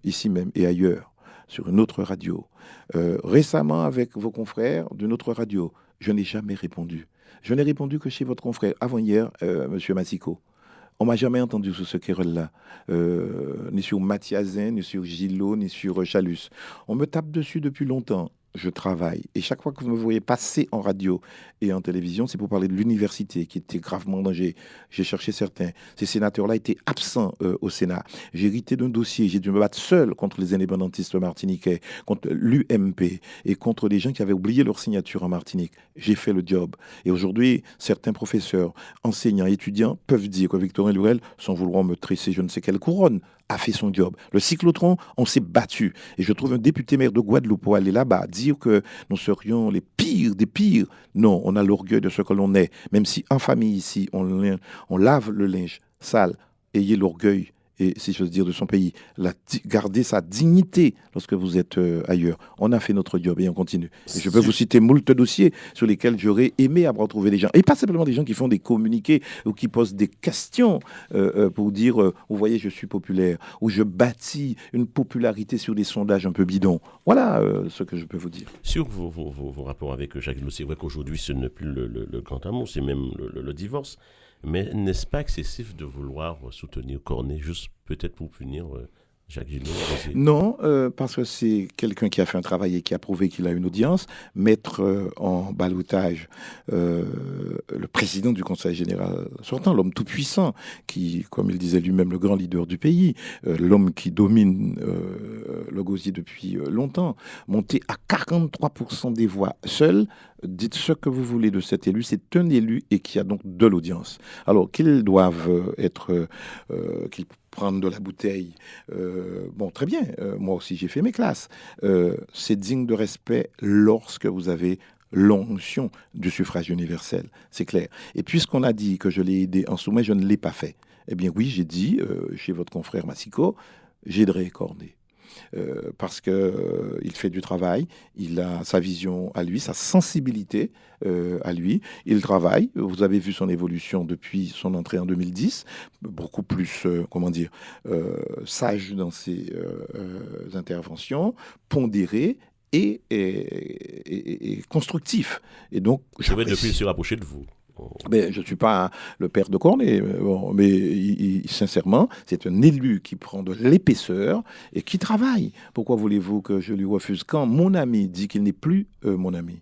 ici même et ailleurs, sur une autre radio. Récemment, avec vos confrères d'une autre radio, je n'ai jamais répondu. Je n'ai répondu que chez votre confrère, avant-hier, M. Massico. On ne m'a jamais entendu sur ce querelle-là, ni sur Mathiazin, ni sur Gillot, ni sur Chalus. On me tape dessus depuis longtemps. Je travaille. Et chaque fois que vous me voyez passer en radio et en télévision, c'est pour parler de l'université qui était gravement en danger. J'ai cherché certains. Ces sénateurs-là étaient absents au Sénat. J'ai hérité d'un dossier. J'ai dû me battre seul contre les indépendantistes martiniquais, contre l'UMP et contre des gens qui avaient oublié leur signature en Martinique. J'ai fait le job. Et aujourd'hui, certains professeurs, enseignants, étudiants peuvent dire que Victorin Lurel, sans vouloir me tresser je ne sais quelle couronne, a fait son job. Le cyclotron, on s'est battu. Et je trouve un député maire de Guadeloupe pour aller là-bas, dire que nous serions les pires des pires. Non, on a l'orgueil de ce que l'on est. Même si en famille ici, on lave le linge sale, ayez l'orgueil et si j'ose dire de son pays, garder sa dignité lorsque vous êtes ailleurs. On a fait notre job et on continue. Et je peux vous citer moult dossiers sur lesquels j'aurais aimé avoir trouvé des gens, et pas simplement des gens qui font des communiqués ou qui posent des questions pour dire, vous voyez, je suis populaire, ou je bâtis une popularité sur des sondages un peu bidons. Voilà ce que je peux vous dire. Sur vos rapports avec Jacques Hillot, c'est vrai qu'aujourd'hui, ce n'est plus le grand amour, c'est même le divorce. Mais n'est-ce pas excessif de vouloir soutenir Cornet juste peut-être pour punir Jacques Hillot? Non, parce que c'est quelqu'un qui a fait un travail et qui a prouvé qu'il a une audience. Mettre en ballottage le président du Conseil général sortant, l'homme tout-puissant, qui, comme il disait lui-même, le grand leader du pays, l'homme qui domine le gosier depuis longtemps, monter à 43% des voix seul. Dites ce que vous voulez de cet élu, c'est un élu et qui a donc de l'audience. Alors qu'ils doivent qu'ils prennent de la bouteille, bon, très bien, moi aussi j'ai fait mes classes. C'est digne de respect lorsque vous avez l'onction du suffrage universel, c'est clair. Et puisqu'on a dit que je l'ai aidé en sommet, je ne l'ai pas fait. Eh bien oui, j'ai dit, chez votre confrère Massico, j'aiderai Cornet. Parce qu'il fait du travail, il a sa vision à lui, sa sensibilité à lui. Il travaille, vous avez vu son évolution depuis son entrée en 2010, beaucoup plus, sage dans ses interventions, pondéré et constructif. Et donc, je vais depuis se rapprocher de vous. Mais je ne suis pas le père de Cornet, mais sincèrement, c'est un élu qui prend de l'épaisseur et qui travaille. Pourquoi voulez-vous que je lui refuse quand mon ami dit qu'il n'est plus mon ami?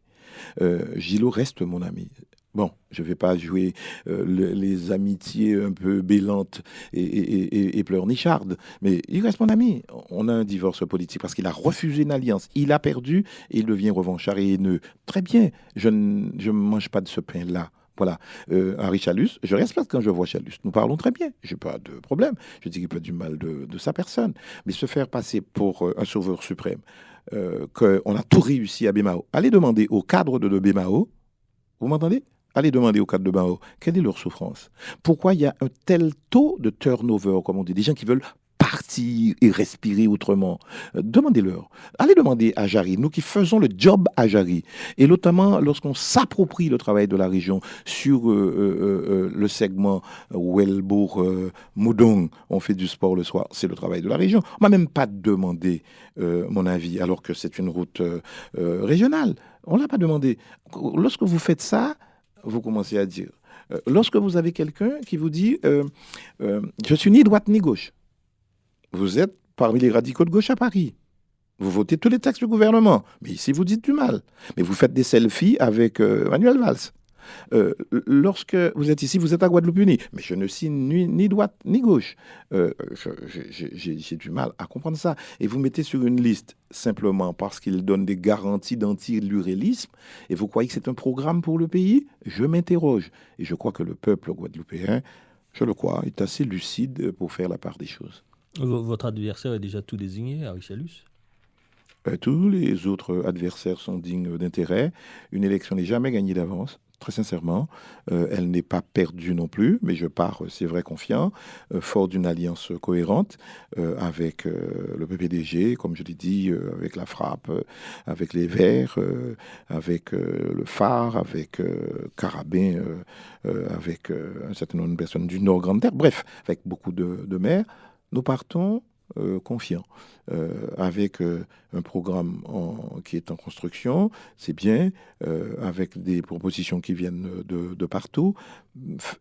Gillot reste mon ami. Bon, je ne vais pas jouer les amitiés un peu bélantes et pleurnichardes, mais il reste mon ami. On a un divorce politique parce qu'il a refusé une alliance. Il a perdu et il devient revanchard et haineux. Très bien, je ne mange pas de ce pain-là. Voilà, Henri Challus, je respecte quand je vois Challus. Nous parlons très bien, je n'ai pas de problème. Je dis qu'il peut du mal de sa personne. Mais se faire passer pour un sauveur suprême, qu'on a tout réussi à Bémao. Allez demander au cadre de Bémao, vous m'entendez? Allez demander au cadre de Bémao, quelle est leur souffrance? Pourquoi il y a un tel taux de turnover, comme on dit, des gens qui veulent partir et respirer autrement. Demandez-leur. Allez demander à Jarry, nous qui faisons le job à Jarry, et notamment lorsqu'on s'approprie le travail de la région sur le segment Welbourg-Moudong, on fait du sport le soir, c'est le travail de la région. On m'a même pas demandé mon avis, alors que c'est une route régionale. On l'a pas demandé. Lorsque vous faites ça, vous commencez à dire. Lorsque vous avez quelqu'un qui vous dit je suis ni droite ni gauche. Vous êtes parmi les radicaux de gauche à Paris. Vous votez tous les textes du gouvernement. Mais ici, vous dites du mal. Mais vous faites des selfies avec Manuel Valls. Lorsque vous êtes ici, vous êtes à Guadeloupe-Unie. Mais je ne suis ni droite ni gauche. J'ai du mal à comprendre ça. Et vous mettez sur une liste simplement parce qu'il donne des garanties d'anti-lurélisme et vous croyez que c'est un programme pour le pays? Je m'interroge. Et je crois que le peuple guadeloupéen, je le crois, est assez lucide pour faire la part des choses. Votre adversaire est déjà tout désigné, Henri Challus? Tous les autres adversaires sont dignes d'intérêt. Une élection n'est jamais gagnée d'avance, très sincèrement. Elle n'est pas perdue non plus, mais je pars, c'est vrai, confiant, fort d'une alliance cohérente avec le PPDG, comme je l'ai dit, avec la Frappe, avec les Verts, avec le Phare, avec Carabin, avec un certain nombre de personnes du Nord-Grande-Terre, bref, avec beaucoup de maires. Nous partons confiants, avec un programme qui est en construction, c'est bien, avec des propositions qui viennent de partout,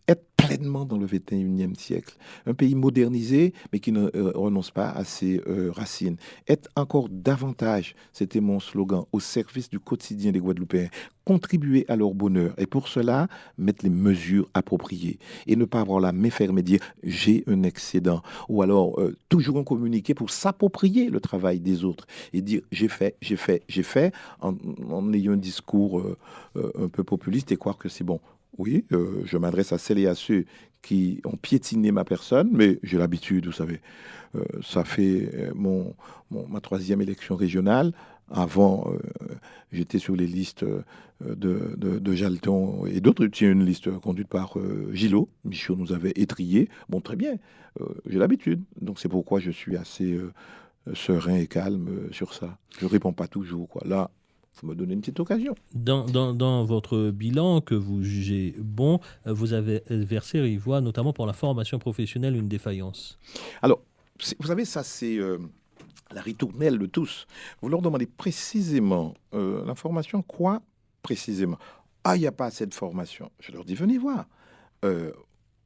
être pleinement dans le 21e siècle. Un pays modernisé, mais qui ne renonce pas à ses racines. Être encore davantage, c'était mon slogan, au service du quotidien des Guadeloupéens. Contribuer à leur bonheur. Et pour cela, mettre les mesures appropriées. Et ne pas avoir la main fermée, dire j'ai un excédent. Ou alors, toujours en communiquer pour s'approprier le travail des autres. Et dire j'ai fait, en ayant un discours un peu populiste et croire que c'est bon. Oui, je m'adresse à celles et à ceux qui ont piétiné ma personne, mais j'ai l'habitude, vous savez. Ça fait ma troisième élection régionale. Avant, j'étais sur les listes de Jalton et d'autres. C'est une liste conduite par Gillot. Michaud nous avait étrié. Bon, très bien, j'ai l'habitude. Donc c'est pourquoi je suis assez serein et calme sur ça. Je ne réponds pas toujours, quoi. Là, il faut me donner une petite occasion. Dans votre bilan que vous jugez bon, vous avez versé, il voit notamment pour la formation professionnelle une défaillance. Alors, vous savez, ça c'est la ritournelle de tous. Vous leur demandez précisément l'information, quoi précisément? Ah, il n'y a pas assez de formation. Je leur dis, venez voir.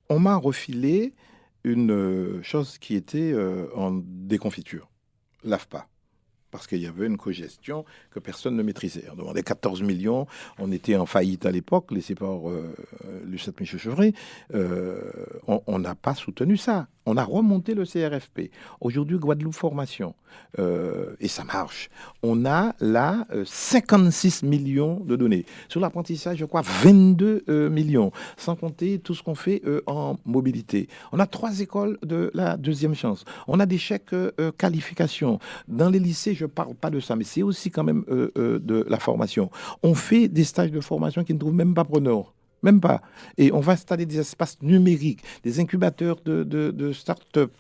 On m'a refilé une chose qui était en déconfiture, l'AFPA. Parce qu'il y avait une cogestion que personne ne maîtrisait. On demandait 14 millions, on était en faillite à l'époque, laissé par Lucette Michaud-Chevry. On n'a pas soutenu ça. On a remonté le CRFP. Aujourd'hui, Guadeloupe Formation. Et ça marche. On a là 56 millions de données. Sur l'apprentissage, je crois 22 millions. Sans compter tout ce qu'on fait en mobilité. On a 3 écoles de la deuxième chance. On a des chèques qualification. Dans les lycées, je ne parle pas de ça, mais c'est aussi quand même de la formation. On fait des stages de formation qui ne trouvent même pas preneur. Même pas. Et on va installer des espaces numériques, des incubateurs de start-up.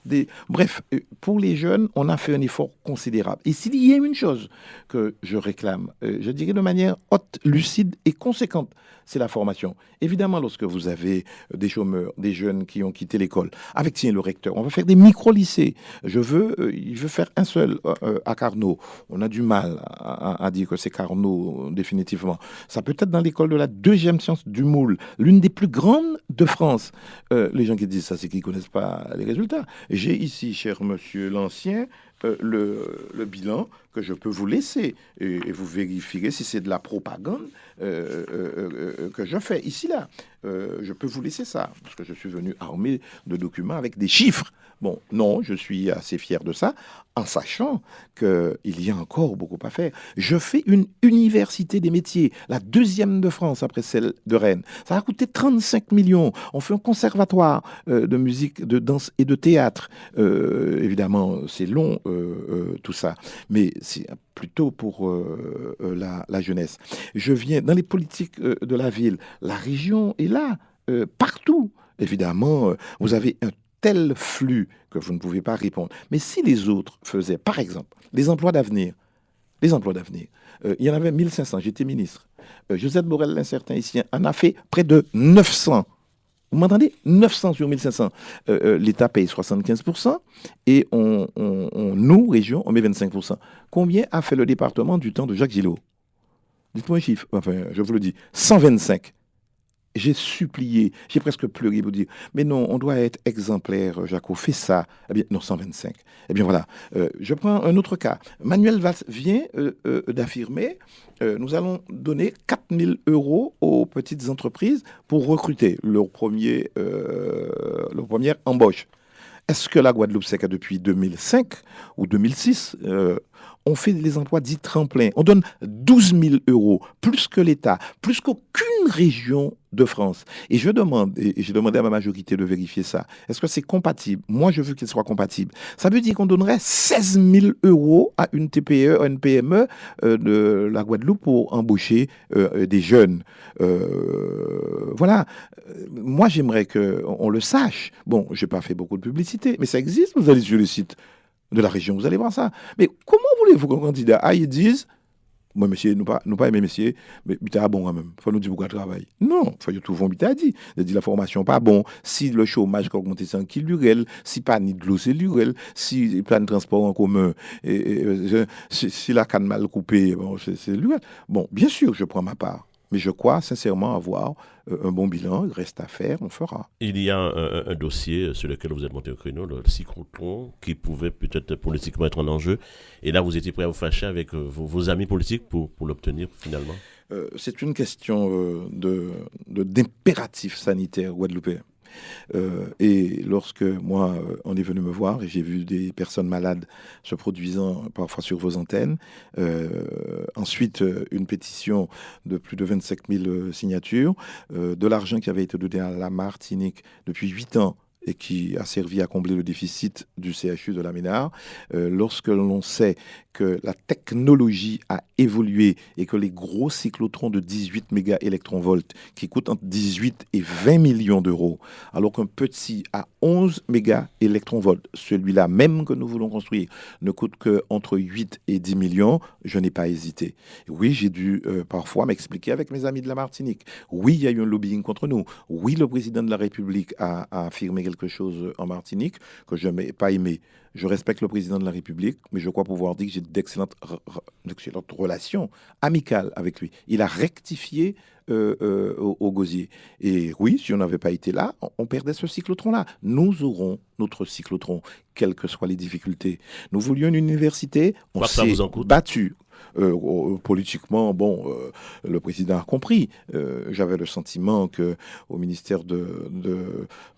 Bref, pour les jeunes, on a fait un effort considérable. Et s'il y a une chose que je réclame, je dirais de manière haute, lucide et conséquente, c'est la formation. Évidemment, lorsque vous avez des chômeurs, des jeunes qui ont quitté l'école, avec tiens, le recteur, on va faire des micro-lycées. Il veut faire un seul à Carnot. On a du mal à dire que c'est Carnot définitivement. Ça peut être dans l'école de la deuxième science du moule, l'une des plus grandes de France. Les gens qui disent ça, c'est qu'ils ne connaissent pas les résultats. J'ai ici, cher monsieur l'ancien, le bilan que je peux vous laisser et vous vérifierez si c'est de la propagande que je fais ici là. Je peux vous laisser ça parce que je suis venu armé de documents avec des chiffres. Bon, non, je suis assez fier de ça, en sachant qu'il y a encore beaucoup à faire. Je fais une université des métiers, la deuxième de France après celle de Rennes. Ça a coûté 35 millions. On fait un conservatoire de musique, de danse et de théâtre. Évidemment, c'est long, tout ça, mais c'est plutôt pour la jeunesse. Je viens dans les politiques de la ville. La région est là, partout. Évidemment, vous avez un tel flux que vous ne pouvez pas répondre. Mais si les autres faisaient, par exemple, les emplois d'avenir, il y en avait 1500, j'étais ministre. Josette Borrell, l'incertain ici, en a fait près de 900. Vous m'entendez? 900 sur 1500. L'État paye 75% et nous, région, on met 25%. Combien a fait le département du temps de Jacques Gillot? Dites-moi un chiffre. Enfin, je vous le dis. 125. J'ai supplié, j'ai presque pleuré pour dire, mais non, on doit être exemplaire, Jaco, fais ça. Eh bien, non, 125. Eh bien, voilà. Je prends un autre cas. Manuel Valls vient d'affirmer, nous allons donner 4 000 € aux petites entreprises pour recruter leur première embauche. Est-ce que la Guadeloupe sait que depuis 2005 ou 2006, on fait les emplois dits tremplins? On donne 12 000 €, plus que l'État, plus qu'aucune région de France. Et je demande, et j'ai demandé à ma majorité de vérifier ça, est-ce que c'est compatible? Moi, je veux qu'il soit compatible. Ça veut dire qu'on donnerait 16 000 € à une TPE, à une PME de la Guadeloupe pour embaucher des jeunes. Voilà. Moi, j'aimerais qu'on le sache. Bon, je n'ai pas fait beaucoup de publicité, mais ça existe. Vous allez sur le site de la région, vous allez voir ça. Mais comment voulez-vous qu'un candidat aille et dise, moi, monsieur, nous pas aimer, monsieur, mais t'es bon quand même. Faut nous dire pourquoi travail. Non, faut tout vont t'as dit. De dire la formation pas bon. Si le chômage a augmenté, c'est un qui l'urel. Si pas ni de l'eau, c'est l'urel. Si plan de transport en commun, si la canne mal coupée, bon, c'est l'urel. Bon, bien sûr, je prends ma part. Mais je crois sincèrement avoir un bon bilan. Il reste à faire, on fera. Il y a un dossier sur lequel vous êtes monté au créneau, le cyclotron, qui pouvait peut-être politiquement être un enjeu. Et là, vous étiez prêt à vous fâcher avec vos amis politiques pour l'obtenir finalement? C'est une question d'impératif sanitaire guadeloupéen. Et lorsque moi, on est venu me voir et j'ai vu des personnes malades se produisant parfois sur vos antennes, ensuite une pétition de plus de 25 000 signatures, de l'argent qui avait été donné à la Martinique depuis 8 ans et qui a servi à combler le déficit du CHU de la Ménard, lorsque l'on sait que la technologie a évolué et que les gros cyclotrons de 18 mégaélectronvolts qui coûtent entre 18 et 20 millions d'euros, alors qu'un petit à 11 mégaélectronvolts, celui-là même que nous voulons construire, ne coûte qu'entre 8 et 10 millions, je n'ai pas hésité. Oui, j'ai dû parfois m'expliquer avec mes amis de la Martinique. Oui, il y a eu un lobbying contre nous. Oui, le président de la République a affirmé quelque chose en Martinique que je n'ai pas aimé. Je respecte le président de la République, mais je crois pouvoir dire que j'ai d'excellentes relations amicales avec lui. Il a rectifié au gosier. Et oui, si on n'avait pas été là, on perdait ce cyclotron-là. Nous aurons notre cyclotron, quelles que soient les difficultés. Nous voulions une université, on s'est battu. Politiquement, le président a compris. J'avais le sentiment qu'au ministère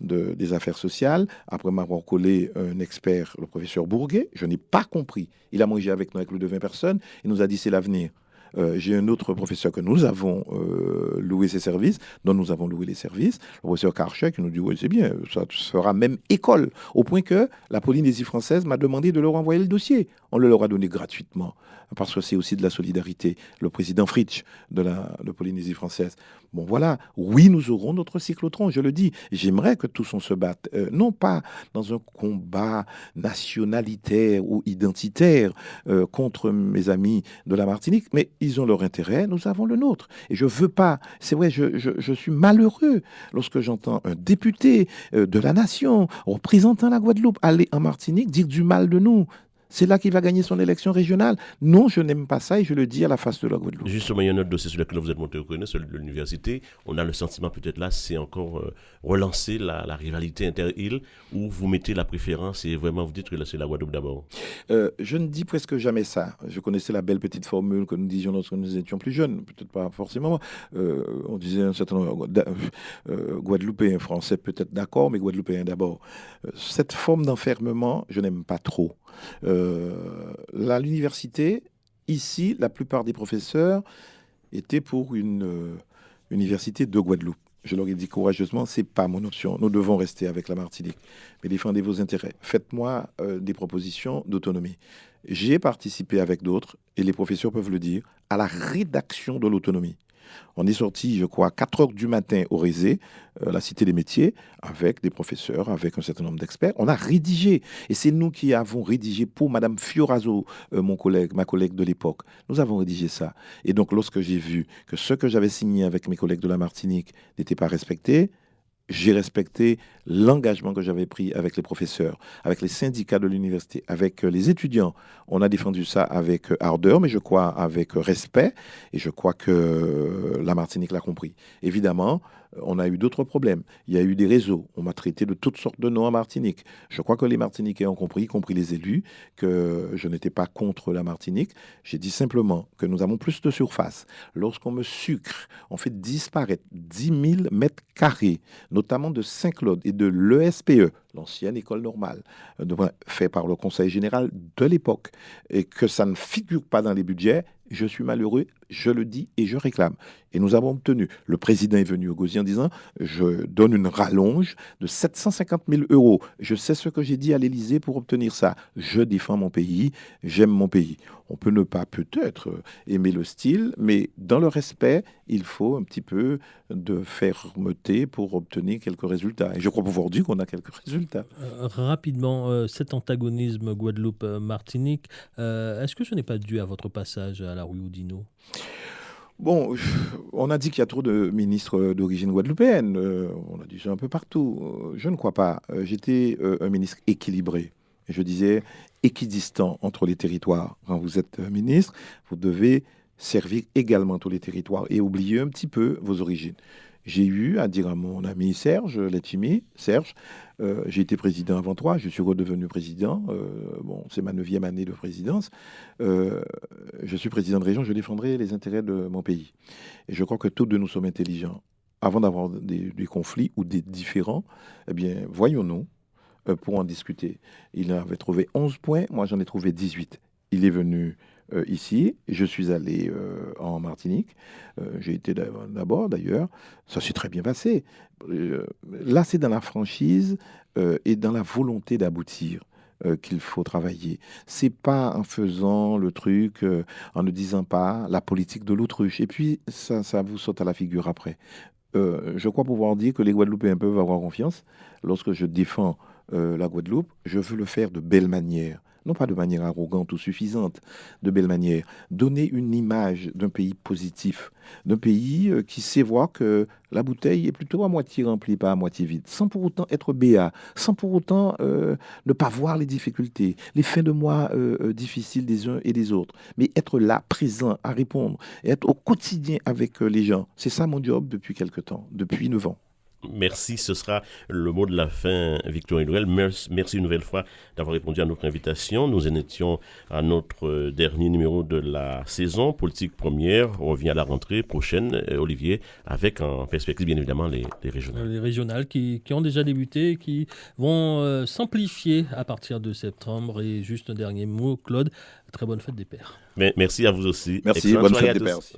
des Affaires sociales, après m'avoir collé un expert, le professeur Bourguet, je n'ai pas compris. Il a mangé avec nous avec plus de 20 personnes. Il nous a dit c'est l'avenir. J'ai un autre professeur que nous avons loué ses services, dont nous avons loué les services, le professeur Karcher, qui nous dit oui, c'est bien, ça sera même école, au point que la Polynésie française m'a demandé de leur envoyer le dossier. On le leur a donné gratuitement, parce que c'est aussi de la solidarité. Le président Fritsch de Polynésie française. Bon voilà, oui, nous aurons notre cyclotron, je le dis. J'aimerais que tous on se batte, non pas dans un combat nationalitaire ou identitaire contre mes amis de la Martinique, mais ils ont leur intérêt, nous avons le nôtre. Et je veux pas, c'est vrai, je suis malheureux lorsque j'entends un député de la nation représentant la Guadeloupe aller en Martinique dire du mal de nous. C'est là qu'il va gagner son élection régionale. Non, je n'aime pas ça et je le dis à la face de la Guadeloupe. Justement, il y a un autre dossier sur lequel vous êtes monté au créneau, celui de l'université. On a le sentiment peut-être là, c'est encore relancer la rivalité inter-îles où vous mettez la préférence et vraiment vous dites que là, c'est la Guadeloupe d'abord. Je ne dis presque jamais ça. Je connaissais la belle petite formule que nous disions lorsque nous étions plus jeunes. Peut-être pas forcément. On disait un certain nombre Guadeloupéens, Français peut-être d'accord, mais Guadeloupéens d'abord. Cette forme d'enfermement, je n'aime pas trop. L'université, ici, la plupart des professeurs étaient pour une université de Guadeloupe. Je leur ai dit courageusement, c'est pas mon option. Nous devons rester avec la Martinique. Mais défendez vos intérêts. Faites-moi des propositions d'autonomie. J'ai participé avec d'autres, et les professeurs peuvent le dire, à la rédaction de l'autonomie. On est sorti, je crois, à 4 heures du matin au Rézé, la Cité des métiers, avec des professeurs, avec un certain nombre d'experts. On a rédigé. Et c'est nous qui avons rédigé pour Madame Fioraso, ma collègue de l'époque. Nous avons rédigé ça. Et donc, lorsque j'ai vu que ce que j'avais signé avec mes collègues de la Martinique n'était pas respecté, j'ai respecté l'engagement que j'avais pris avec les professeurs, avec les syndicats de l'université, avec les étudiants. On a défendu ça avec ardeur, mais je crois avec respect, et je crois que la Martinique l'a compris. Évidemment, on a eu d'autres problèmes. Il y a eu des réseaux. On m'a traité de toutes sortes de noms en Martinique. Je crois que les Martiniquais ont compris, y compris les élus, que je n'étais pas contre la Martinique. J'ai dit simplement que nous avons plus de surface. Lorsqu'on me sucre, on fait disparaître 10 000 mètres carrés, notamment de Saint-Claude et de l'ESPE, l'ancienne école normale, fait par le Conseil général de l'époque, et que ça ne figure pas dans les budgets, je suis malheureux, je le dis et je réclame. Et nous avons obtenu. Le président est venu au gosier en disant « Je donne une rallonge de 750 000 euros. Je sais ce que j'ai dit à l'Élysée pour obtenir ça. Je défends mon pays, j'aime mon pays. » On peut ne pas peut-être aimer le style, mais dans le respect, il faut un petit peu de fermeté pour obtenir quelques résultats. Et je crois pouvoir dire qu'on a quelques résultats. Rapidement, cet antagonisme Guadeloupe-Martinique, est-ce que ce n'est pas dû à votre passage à la rue Oudinot ? Bon, on a dit qu'il y a trop de ministres d'origine guadeloupéenne. On a dit ça un peu partout. Je ne crois pas. J'étais un ministre équilibré. Je disais équidistant entre les territoires. Quand vous êtes ministre, vous devez servir également tous les territoires et oublier un petit peu vos origines. J'ai eu à dire à mon ami Serge Letchimy, Serge, j'ai été président avant toi, je suis redevenu président. C'est ma 9e année de présidence. Je suis président de région, je défendrai les intérêts de mon pays. Et je crois que tous deux nous sommes intelligents. avant d'avoir des conflits ou des différends, eh bien, voyons-nous pour en discuter. Il avait trouvé 11 points, moi j'en ai trouvé 18. Il est venu ici, je suis allé en Martinique, j'ai été d'abord d'ailleurs, ça s'est très bien passé. Là, c'est dans la franchise et dans la volonté d'aboutir qu'il faut travailler. C'est pas en faisant le truc, en ne disant pas la politique de l'autruche. Et puis, ça vous saute à la figure après. Je crois pouvoir dire que les Guadeloupéens peuvent avoir confiance. Lorsque je défends la Guadeloupe, je veux le faire de belle manière. Non pas de manière arrogante ou suffisante, de belle manière. Donner une image d'un pays positif, d'un pays qui sait voir que la bouteille est plutôt à moitié remplie, pas à moitié vide, sans pour autant être béat, sans pour autant ne pas voir les difficultés, les fins de mois difficiles des uns et des autres, mais être là, présent, à répondre, et être au quotidien avec les gens. C'est ça mon job depuis quelque temps, depuis 9 ans. Merci, ce sera le mot de la fin, Victor Edouel. Merci une nouvelle fois d'avoir répondu à notre invitation. Nous en étions à notre dernier numéro de la saison, Politique Première. On revient à la rentrée prochaine, Olivier, avec en perspective bien évidemment les régionales. Les régionales qui ont déjà débuté, qui vont s'amplifier à partir de septembre. Et juste un dernier mot, Claude, très bonne fête des pères. Mais merci à vous aussi. Merci, bonne fête des pères aussi.